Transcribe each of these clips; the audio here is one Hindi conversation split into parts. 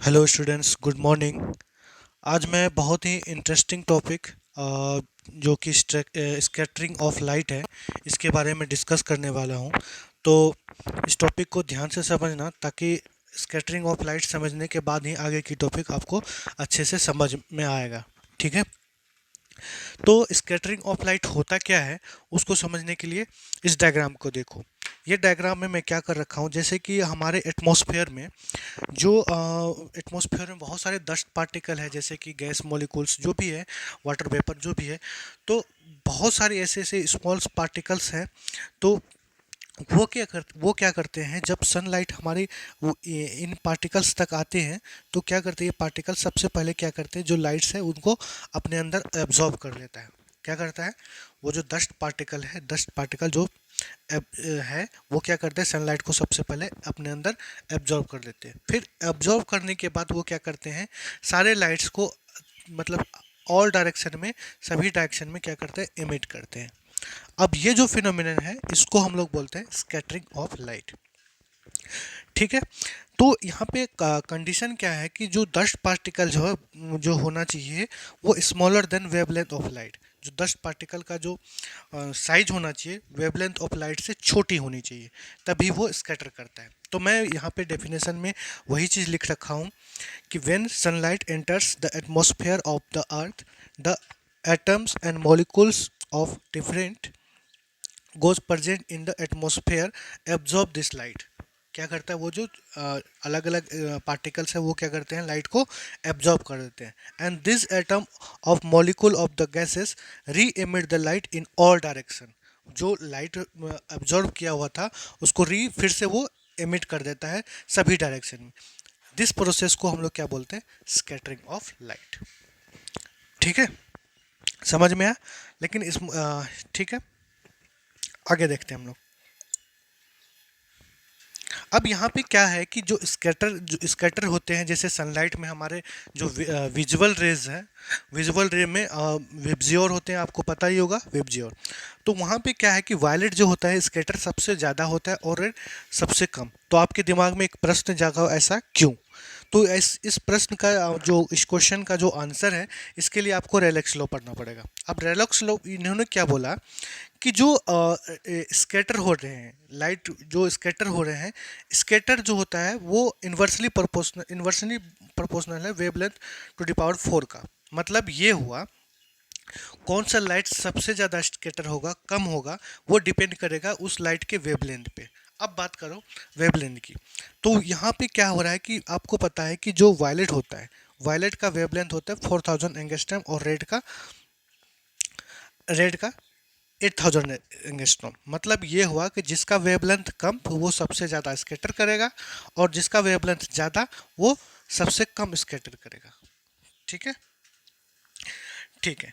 Hello students, good morning. आज मैं बहुत ही इंटरेस्टिंग टॉपिक जो कि स्कैटरिंग ऑफ लाइट है, इसके बारे में डिस्कस करने वाला हूँ। तो इस टॉपिक को ध्यान से समझना, ताकि स्कैटरिंग ऑफ लाइट समझने के बाद ही आगे की टॉपिक आपको अच्छे से समझ में आएगा। ठीक है। तो स्कैटरिंग ऑफ लाइट होता क्या है, उसको समझने के लिए इस डायग्राम को देखो। ये डायग्राम में मैं क्या कर रखा हूँ, जैसे कि हमारे एटमॉस्फेयर में जो एटमॉस्फेयर में बहुत सारे डस्ट पार्टिकल है, जैसे कि गैस मॉलिक्यूल्स जो भी है, वाटर वेपर जो भी है। तो बहुत सारे ऐसे ऐसे स्मॉल पार्टिकल्स हैं। तो वो क्या करते हैं, जब सनलाइट हमारी इन पार्टिकल्स तक आते हैं, तो क्या करते हैं, ये पार्टिकल सबसे पहले क्या करते हैं, जो लाइट्स है उनको अपने अंदर एब्जॉर्ब कर लेता है। क्या करता है, वो जो डस्ट पार्टिकल है, डस्ट पार्टिकल जो है, वो क्या करते हैं, सनलाइट को सबसे पहले अपने अंदर एब्जॉर्ब कर लेते हैं। फिर एब्जॉर्ब करने के बाद वो क्या करते हैं, सारे लाइट्स को, मतलब ऑल डायरेक्शन में, सभी डायरेक्शन में क्या करते हैं, इमिट करते हैं। अब ये जो फिनोमिनन है, इसको हम लोग बोलते हैं स्कैटरिंग ऑफ लाइट। ठीक है। तो यहाँ पे कंडीशन क्या है कि जो डस्ट पार्टिकल जो है, जो होना चाहिए, वो smaller than wavelength of light. जो डस्ट पार्टिकल का जो साइज होना चाहिए, वेवलेंथ ऑफ लाइट से छोटी होनी चाहिए, तभी वो स्कैटर करता है। तो मैं यहाँ पे डेफिनेशन में वही चीज़ लिख रखा हूँ कि when sunlight enters the atmosphere of the earth, the atoms and molecules of different goes present in the atmosphere absorb this light। क्या करता है, वो जो अलग अलग पार्टिकल्स है, वो क्या करते हैं, लाइट को एब्जॉर्ब कर देते हैं। And this atom of molecule of the gases re emit the light in all direction. जो लाइट एब्जॉर्ब किया हुआ था, उसको फिर से वो एमिट कर देता है सभी डायरेक्शन में। दिस प्रोसेस को हम लोग क्या बोलते हैं, स्कैटरिंग ऑफ लाइट। ठीक है, समझ में आया। लेकिन ठीक है, आगे देखते हैं हम लोग। अब यहाँ पे क्या है कि जो स्कैटर होते हैं, जैसे सनलाइट में हमारे जो विजुअल रेज हैं, विजुअल रे में विबजियोर होते हैं, आपको पता ही होगा विबजियोर। तो वहाँ पे क्या है कि वायलेट जो होता है, स्कैटर सबसे ज़्यादा होता है और रेड सबसे कम। तो आपके दिमाग में एक प्रश्न जागा, ऐसा क्यों? तो इस प्रश्न का जो इस क्वेश्चन का जो आंसर है, इसके लिए आपको रेलेक्स लॉ पढ़ना पड़ेगा। अब रेलेक्स लॉ, इन्होंने क्या बोला कि जो स्कैटर हो रहे हैं, लाइट जो स्कैटर हो रहे हैं, स्कैटर जो होता है वो इन्वर्सली प्रोपोर्शनल है वेवलेंथ टू द पावर 4 का। मतलब ये हुआ, कौन सा लाइट सबसे ज़्यादा स्कैटर होगा, कम होगा, वो डिपेंड करेगा उस लाइट के वेवलेंथ पे। अब बात करो वेवलेंथ की। तो यहाँ पे क्या हो रहा है कि आपको पता है कि जो वायलेट होता है, वायलेट का वेवलेंथ होता है 4000 एंगस्ट्रॉम, और रेड का 8000 एंगस्ट्रॉम। मतलब ये हुआ कि जिसका वेवलेंथ कम, तो वो सबसे ज़्यादा स्कैटर करेगा, और जिसका वेवलेंथ ज़्यादा, वो सबसे कम स्कैटर करेगा। ठीक है। ठीक है।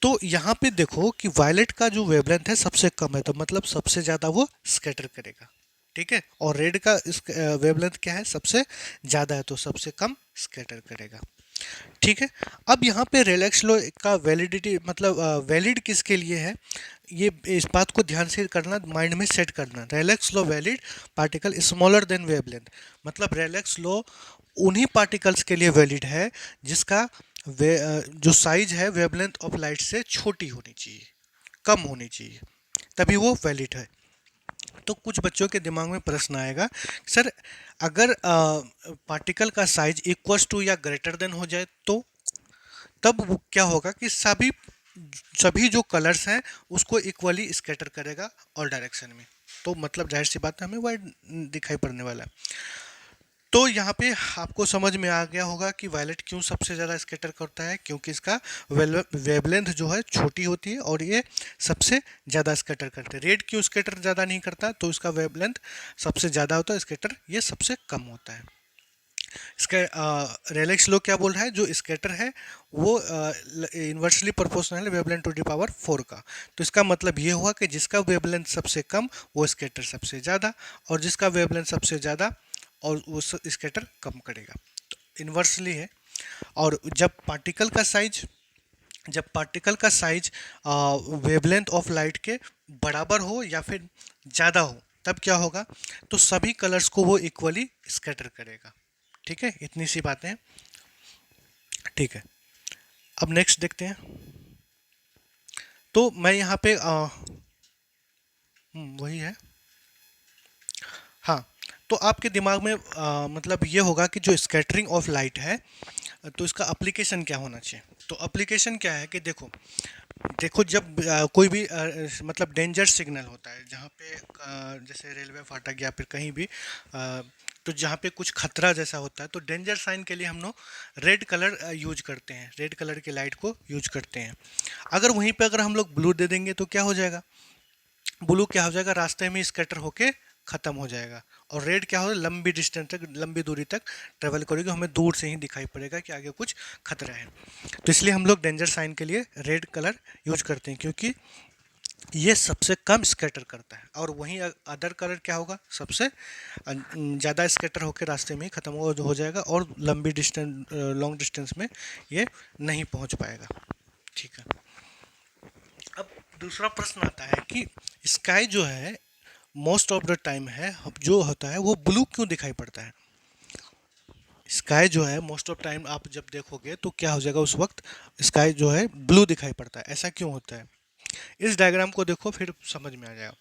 तो यहाँ पे देखो कि वायलेट का जो वेवलेंथ है सबसे कम है, तो मतलब सबसे ज़्यादा वो स्कैटर करेगा। ठीक है। और रेड का वेवलेंथ क्या है, सबसे ज़्यादा है, तो सबसे कम स्कैटर करेगा। ठीक है। अब यहाँ पे रिलैक्स लो का वैलिडिटी, मतलब वैलिड किसके लिए है, ये इस बात को ध्यान से करना, माइंड में सेट करना। Rayleigh's law valid particle smaller than wavelength. मतलब रिलैक्स लो उन्हीं पार्टिकल्स के लिए वैलिड है जिसका जो साइज है वेवलेंथ ऑफ लाइट से छोटी होनी चाहिए, कम होनी चाहिए, तभी वो वैलिड है। तो कुछ बच्चों के दिमाग में प्रश्न आएगा, सर अगर पार्टिकल का साइज इक्वल्स टू या ग्रेटर देन हो जाए, तो तब वो क्या होगा कि सभी सभी जो कलर्स हैं उसको इक्वली स्कैटर करेगा ऑल डायरेक्शन में। तो मतलब जाहिर सी बात है, हमें वाइट दिखाई पड़ने वाला है। तो यहाँ पे आपको समझ में आ गया होगा कि वायलेट क्यों सबसे ज़्यादा स्कैटर करता है, क्योंकि इसका वेवलेंथ जो है छोटी होती है, और ये सबसे ज़्यादा स्कैटर करते हैं। रेड क्यों स्कैटर ज़्यादा नहीं करता, तो इसका वेवलेंथ सबसे ज़्यादा होता है, स्कैटर ये सबसे कम होता है। इसका रेलेक्स लो क्या बोल रहा है, जो स्कैटर है वो इन्वर्सली प्रोपोर्शनल है वेवलेंथ टू द पावर 4 का। तो इसका मतलब ये हुआ कि जिसका वेवलेंथ सबसे कम, वो स्कैटर सबसे ज़्यादा, और जिसका वेवलेंथ सबसे ज़्यादा, और वो स्कैटर कम करेगा। तो इन्वर्सली है। और जब पार्टिकल का साइज वेवलेंथ ऑफ लाइट के बराबर हो या फिर ज़्यादा हो, तब क्या होगा, तो सभी कलर्स को वो इक्वली स्कैटर करेगा। ठीक है, इतनी सी बातें हैं। ठीक है, अब नेक्स्ट देखते हैं। तो मैं यहाँ पे वही है। हाँ, तो आपके दिमाग में मतलब ये होगा कि जो स्कैटरिंग ऑफ लाइट है, तो इसका एप्लीकेशन क्या होना चाहिए। तो एप्लीकेशन क्या है कि देखो, जब कोई भी मतलब डेंजर सिग्नल होता है जहाँ पे जैसे रेलवे फाटक या फिर कहीं भी तो जहाँ पे कुछ खतरा जैसा होता है, तो डेंजर साइन के लिए हम लोग रेड कलर यूज करते हैं, रेड कलर की लाइट को यूज करते हैं। अगर वहीं पे अगर हम लोग ब्लू दे देंगे तो क्या हो जाएगा, ब्लू क्या हो जाएगा, रास्ते में स्कैटर होके खत्म हो जाएगा। और रेड क्या हो, लंबी डिस्टेंस तक, लंबी दूरी तक ट्रेवल करेगी, हमें दूर से ही दिखाई पड़ेगा कि आगे कुछ खतरा है। तो इसलिए हम लोग डेंजर साइन के लिए रेड कलर यूज करते हैं, क्योंकि ये सबसे कम स्कैटर करता है। और वहीं अदर कलर क्या होगा, सबसे ज़्यादा स्कैटर होकर रास्ते में ही खत्म हो जाएगा, और लंबी डिस्टेंस, लॉन्ग डिस्टेंस में ये नहीं पहुंच पाएगा। ठीक है, अब दूसरा प्रश्न आता है कि स्काई जो है मोस्ट ऑफ द टाइम है जो होता है वो ब्लू क्यों दिखाई पड़ता है। स्काई जो है मोस्ट ऑफ टाइम आप जब देखोगे तो क्या हो जाएगा, उस वक्त स्काई जो है ब्लू दिखाई पड़ता है। ऐसा क्यों होता है, इस डायग्राम को देखो फिर समझ में आ जाएगा।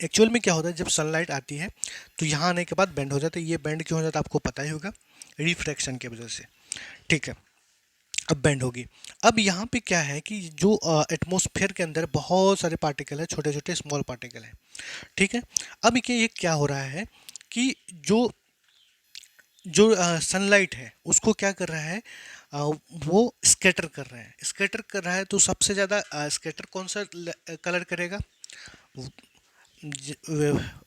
एक्चुअल में क्या होता है, जब सनलाइट आती है तो यहाँ आने के बाद बेंड हो जाता है। ये बेंड क्यों हो जाता है आपको पता ही होगा, रिफ्रैक्शन की वजह से। ठीक है, अब बेंड होगी। अब यहाँ पे क्या है कि जो एटमॉस्फेयर के अंदर बहुत सारे पार्टिकल है, छोटे छोटे स्मॉल पार्टिकल है। ठीक है, अब ये क्या हो रहा है कि जो जो सनलाइट है उसको क्या कर रहा है, अ, वो स्कैटर कर रहा है, स्कैटर कर रहा है। तो सबसे ज़्यादा स्कैटर कौन सा कलर करेगा,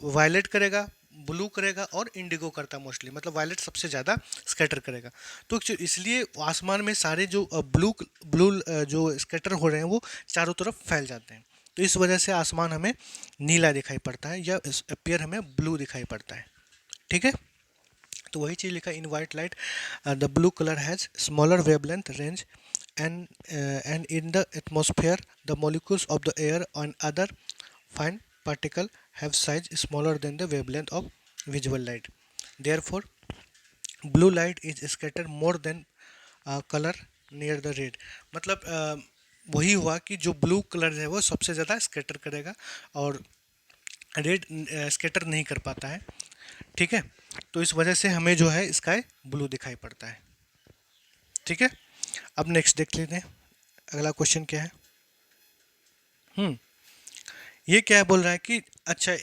वायलेट करेगा, ब्लू करेगा और इंडिगो करता है मोस्टली, मतलब वायलेट सबसे ज़्यादा स्कैटर करेगा। तो इसलिए आसमान में सारे जो ब्लू ब्लू जो स्कैटर हो रहे हैं वो चारों तरफ फैल जाते हैं। तो इस वजह से आसमान हमें नीला दिखाई पड़ता है, या पेयर हमें ब्लू दिखाई पड़ता है। ठीक है, तो वही चीज़ लिखा in white light the blue colour has smaller wavelength range and in the atmosphere the molecules of the air and other fine particle have size smaller than the wavelength of visual light. Therefore blue light is scattered more than color near the red. मतलब वही हुआ कि जो ब्लू कलर है वो सबसे ज़्यादा स्कैटर करेगा और रेड स्कैटर नहीं कर पाता है। ठीक है, तो इस वजह से हमें जो है स्काई ब्लू दिखाई पड़ता है। ठीक है, अब नेक्स्ट देख लेते हैं, अगला क्वेश्चन क्या है। हम्म ये क्या बोल रहा है कि अच्छा,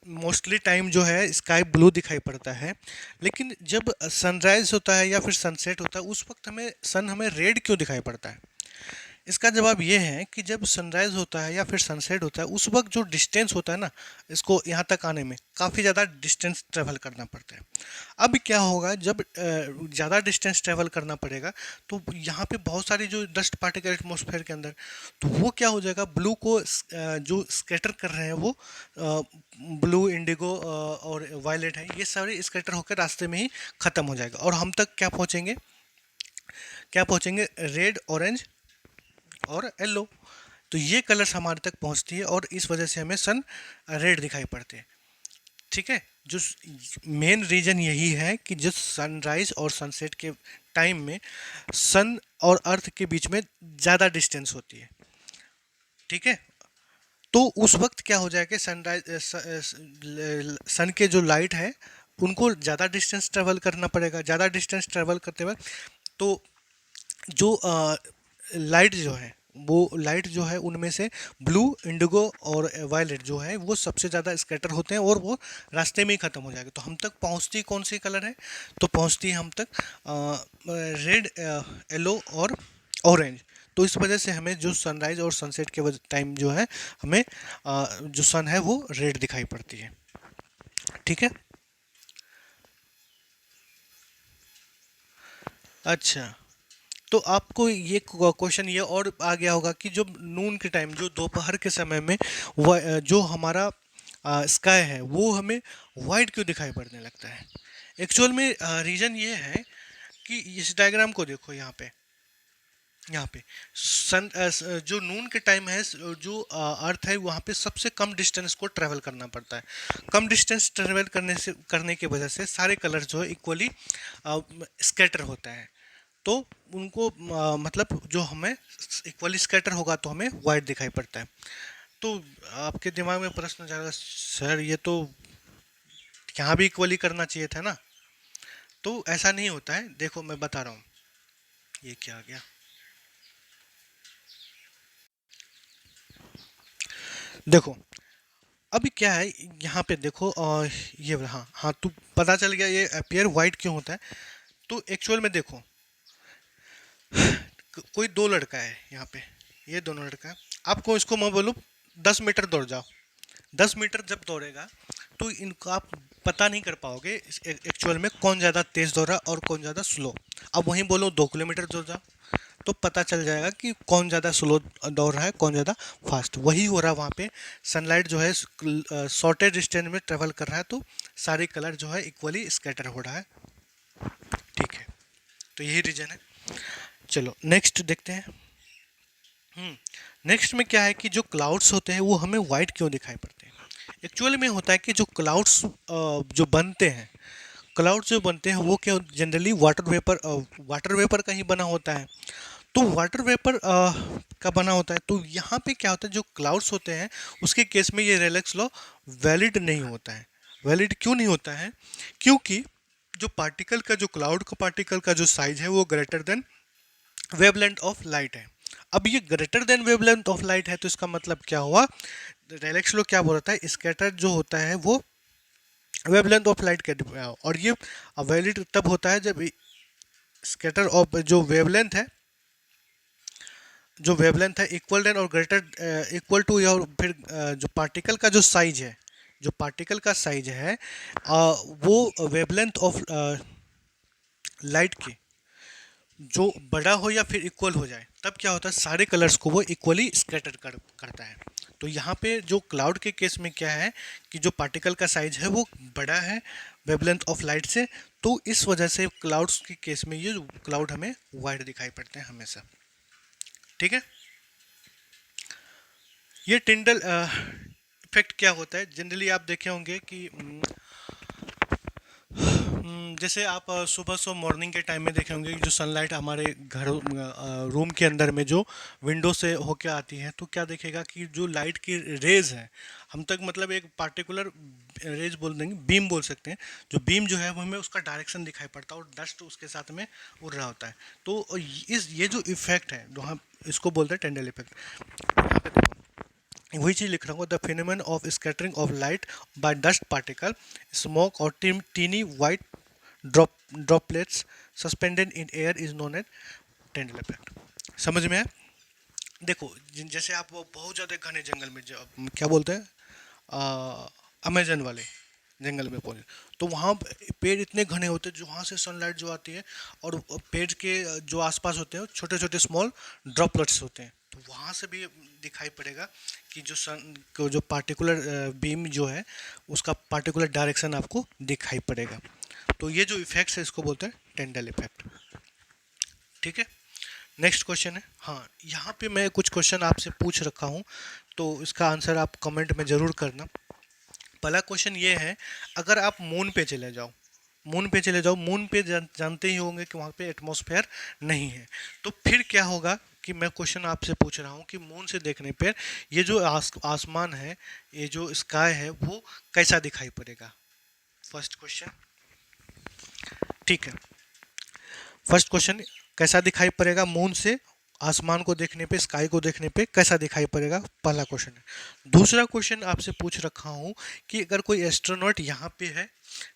मोस्टली टाइम जो है स्काई ब्लू दिखाई पड़ता है, लेकिन जब सनराइज होता है या फिर सनसेट होता है उस वक्त हमें रेड क्यों दिखाई पड़ता है। इसका जवाब ये है कि जब सनराइज होता है या फिर सनसेट होता है उस वक्त जो डिस्टेंस होता है ना, इसको यहाँ तक आने में काफ़ी ज़्यादा डिस्टेंस ट्रेवल करना पड़ता है। अब क्या होगा, जब ज़्यादा डिस्टेंस ट्रेवल करना पड़ेगा तो यहाँ पे बहुत सारी जो डस्ट पार्टिकल एटमॉस्फेयर के अंदर, तो वो क्या हो जाएगा, ब्लू को जो स्कैटर कर रहे हैं वो ब्लू, इंडिगो और वायलेट है, ये सारे स्कैटर होकर रास्ते में ही ख़त्म हो जाएगा। और हम तक क्या पहुँचेंगे, रेड, ऑरेंज और येलो। तो ये कलर्स हमारे तक पहुंचती है और इस वजह से हमें सन रेड दिखाई पड़ते हैं। ठीक है, जो मेन रीजन यही है कि जो सनराइज और सनसेट के टाइम में सन और अर्थ के बीच में ज़्यादा डिस्टेंस होती है। ठीक है, तो उस वक्त क्या हो जाएगा, सन के जो लाइट है उनको ज़्यादा डिस्टेंस ट्रेवल करना पड़ेगा। ज़्यादा डिस्टेंस ट्रेवल करते वक्त तो जो लाइट जो है, वो लाइट जो है उनमें से ब्लू, इंडिगो और वायलेट जो है वो सबसे ज़्यादा स्कैटर होते हैं और वो रास्ते में ही ख़त्म हो जाएगा। तो हम तक पहुंचती कौन सी कलर है, तो पहुंचती है हम तक रेड, येलो और ऑरेंज। तो इस वजह से हमें जो सनराइज और सनसेट के टाइम जो है हमें जो सन है वो रेड दिखाई पड़ती है। ठीक है, अच्छा, तो आपको ये क्वेश्चन ये और आ गया होगा कि जो नून के टाइम, जो दोपहर के समय में जो हमारा स्काई है वो हमें वाइट क्यों दिखाई पड़ने लगता है। एक्चुअल में रीज़न ये है कि इस डायग्राम को देखो यहाँ पे, यहाँ पे जो नून के टाइम है, जो अर्थ है वहाँ पे सबसे कम डिस्टेंस को ट्रेवल करना पड़ता है। कम डिस्टेंस ट्रेवल करने की वजह से सारे कलर जो है इक्वली स्कैटर होता है। तो उनको मतलब जो हमें इक्वली स्कैटर होगा तो हमें वाइट दिखाई पड़ता है। तो आपके दिमाग में प्रश्न जाएगा, सर ये तो यहाँ भी इक्वली करना चाहिए था ना। तो ऐसा नहीं होता है, देखो मैं बता रहा हूँ। ये क्या आ गया, देखो अभी क्या है यहाँ पे देखो, ये हाँ हाँ, तो पता चल गया ये अपियर वाइट क्यों होता है। तो एक्चुअल में देखो, कोई दो लड़का है यहाँ पे, ये दोनों लड़का है। आपको इसको मैं बोलूँ 10 मीटर दौड़ जाओ, 10 मीटर जब दौड़ेगा तो इनको आप पता नहीं कर पाओगे एक्चुअल में कौन ज़्यादा तेज़ दौड़ा और कौन ज़्यादा स्लो। अब वहीं बोलो 2 किलोमीटर दौड़ जाओ, तो पता चल जाएगा कि कौन ज़्यादा स्लो दौड़ रहा है कौन ज़्यादा फास्ट। वही हो रहा है वहाँ पे, सनलाइट जो है शॉर्टेज डिस्टेंस में ट्रेवल कर रहा है, तो सारे कलर जो है इक्वली स्कैटर हो रहा है। ठीक है, तो यही रीजन है। चलो नेक्स्ट देखते हैं। नेक्स्ट में क्या है कि जो क्लाउड्स होते हैं वो हमें वाइट क्यों दिखाई पड़ते हैं। एक्चुअली में होता है कि जो क्लाउड्स जो बनते हैं, क्लाउड्स जो बनते हैं वो क्या जनरली वाटर वेपर का ही बना होता है। तो वाटर वेपर का बना होता है। तो यहाँ पे क्या होता है, जो क्लाउड्स होते हैं उसके केस में ये रेलेक्स लॉ वैलिड नहीं होता है। वैलिड क्यों नहीं होता है? क्योंकि जो पार्टिकल का जो क्लाउड का पार्टिकल का जो साइज है वो greater than wavelength of light है। अब ये greater than wavelength of light है, तो इसका मतलब क्या हुआ, रेलेक्स लॉ क्या बोलता है, स्कैटर जो होता है वो वेवलेंथ ऑफ लाइट के, और ये वैलिड तब होता है जब स्कैटर ऑफ जो वेवलेंथ है, जो वेवलेंथ है इक्वल देन और ग्रेटर इक्वल टू, या फिर जो पार्टिकल का जो साइज है, जो पार्टिकल का साइज है वो वेवलेंथ ऑफ लाइट की जो बड़ा हो या फिर इक्वल हो जाए, तब क्या होता है सारे कलर्स को वो इक्वली स्कैटर करता है। तो यहाँ पे जो क्लाउड के केस में क्या है कि जो पार्टिकल का साइज है वो बड़ा है वेवलेंथ ऑफ लाइट से, तो इस वजह से क्लाउड्स के केस में ये क्लाउड हमें वाइट दिखाई पड़ते हैं हमेशा। ठीक है, ये टिंडल इफेक्ट क्या होता है, जनरली आप देखे होंगे कि जैसे आप सुबह सुबह मॉर्निंग के टाइम में देखे होंगे कि जो सनलाइट हमारे घर रूम के अंदर में जो विंडो से होके आती है, तो क्या देखेगा कि जो लाइट की रेज है हम तक, मतलब एक पार्टिकुलर रेज बोल देंगे, बीम बोल सकते हैं। जो बीम जो है वो हमें उसका डायरेक्शन दिखाई पड़ता है और डस्ट उसके साथ में उड़ रहा होता है। तो इस ये जो इफेक्ट है जो हम इसको बोलते हैं टेंडल इफेक्ट। यहाँ पे देखो वही चीज़ लिख रहा हूँ, the phenomenon of scattering of light by dust particle, smoke और tiny white droplets suspended in air is known as Tyndall effect. समझ में है? देखो जैसे आप वो बहुत ज़्यादा घने जंगल में जो क्या बोलते हैं अमेजन वाले जंगल में पहुंचे, तो वहाँ पेड़ इतने घने होते हैं जो वहाँ से सनलाइट जो आती है, और पेड़ के जो आसपास होते हैं छोटे छोटे स्मॉल ड्रॉपलेट्स होते हैं, तो वहाँ से भी दिखाई पड़ेगा कि जो सन को जो पार्टिकुलर बीम जो है उसका पार्टिकुलर डायरेक्शन आपको दिखाई पड़ेगा। तो ये जो इफेक्ट्स है इसको बोलते हैं टेंडल इफेक्ट। ठीक है, नेक्स्ट क्वेश्चन है। हाँ, यहाँ पे मैं कुछ क्वेश्चन आपसे पूछ रखा हूँ, तो इसका आंसर आप कमेंट में ज़रूर करना। पहला क्वेश्चन ये है, अगर आप मून पे चले जाओ, मून पे चले जाओ, मून पे जानते ही होंगे कि वहाँ पे एटमॉस्फेयर नहीं है, तो फिर क्या होगा कि मैं क्वेश्चन आपसे पूछ रहा हूँ कि मून से देखने पर ये जो आसमान है, ये जो स्काई है वो कैसा दिखाई पड़ेगा। फर्स्ट क्वेश्चन, ठीक है, फर्स्ट क्वेश्चन कैसा दिखाई पड़ेगा मून से आसमान को देखने पे, स्काई को देखने पे कैसा दिखाई पड़ेगा, पहला क्वेश्चन है। दूसरा क्वेश्चन आपसे पूछ रखा हूँ कि अगर कोई एस्ट्रोनॉट यहाँ पे है,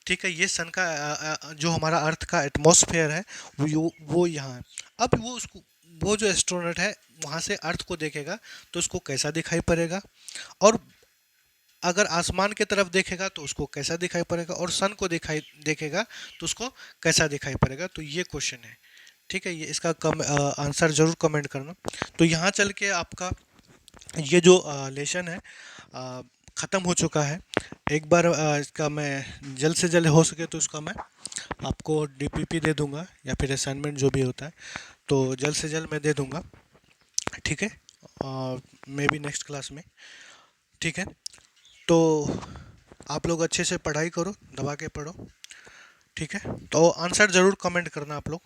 ठीक है, ये सन का जो हमारा अर्थ का एटमॉस्फेयर है वो यहाँ है। अब वो उसको, वो जो एस्ट्रोनॉट है वहाँ से अर्थ को देखेगा तो उसको कैसा दिखाई पड़ेगा, और अगर आसमान की तरफ देखेगा तो उसको कैसा दिखाई पड़ेगा, और सन को दिखाई देखेगा तो उसको कैसा दिखाई पड़ेगा। तो ये क्वेश्चन है, ठीक है, ये इसका आंसर ज़रूर कमेंट करना। तो यहाँ चल के आपका ये जो लेसन है ख़त्म हो चुका है। एक बार इसका मैं जल्द से जल्द हो सके तो इसका मैं आपको डीपीपी दे दूंगा या फिर असाइनमेंट जो भी होता है, तो जल्द से जल्द मैं दे दूंगा। ठीक है, मे बी नेक्स्ट क्लास में। ठीक है, तो आप लोग अच्छे से पढ़ाई करो, दबा के पढ़ो। ठीक है, तो आंसर ज़रूर कमेंट करना आप लोग।